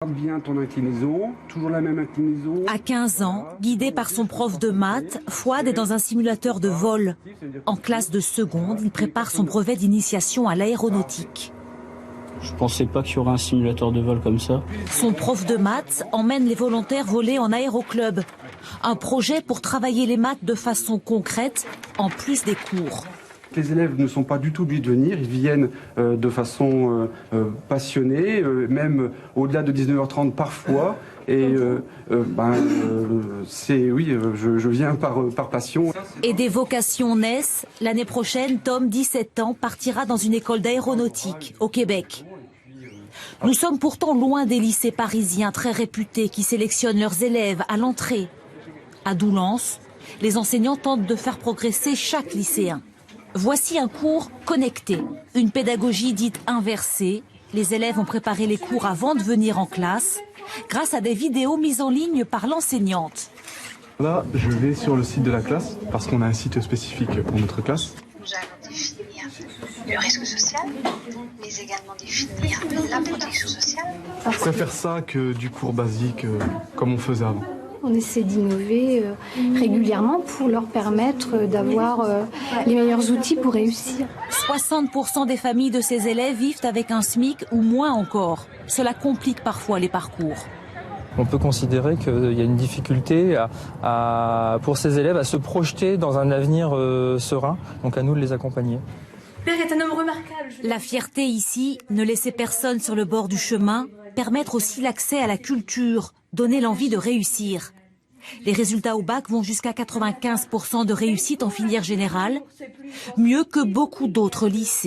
Regarde bien ton inclinaison, toujours la même inclinaison. À 15 ans, guidé par son prof de maths, Fouad est dans un simulateur de vol. En classe de seconde, il prépare son brevet d'initiation à l'aéronautique. Je pensais pas qu'il y aurait un simulateur de vol comme ça. Son prof de maths emmène les volontaires voler en aéroclub. Un projet pour travailler les maths de façon concrète, en plus des cours. Les élèves ne sont pas du tout obligés de venir, ils viennent de façon passionnée, même au-delà de 19h30 parfois. Et je viens par passion. Et des vocations naissent. L'année prochaine, Tom, 17 ans, partira dans une école d'aéronautique au Québec. Nous sommes pourtant loin des lycées parisiens très réputés qui sélectionnent leurs élèves à l'entrée. À Doullens, les enseignants tentent de faire progresser chaque lycéen. Voici un cours connecté, une pédagogie dite inversée. Les élèves ont préparé les cours avant de venir en classe, grâce à des vidéos mises en ligne par l'enseignante. Là, je vais sur le site de la classe, parce qu'on a un site spécifique pour notre classe. Nous allons définir le risque social, mais également définir la protection sociale. Je préfère ça que du cours basique comme on faisait avant. On essaie d'innover régulièrement pour leur permettre d'avoir les meilleurs outils pour réussir. 60% des familles de ces élèves vivent avec un SMIC ou moins encore. Cela complique parfois les parcours. On peut considérer qu'il y a une difficulté pour ces élèves à se projeter dans un avenir serein. Donc à nous de les accompagner. Père est un homme remarquable. La fierté ici, ne laisser personne sur le bord du chemin, permettre aussi l'accès à la culture, donner l'envie de réussir. Les résultats au bac vont jusqu'à 95% de réussite en filière générale, mieux que beaucoup d'autres lycées.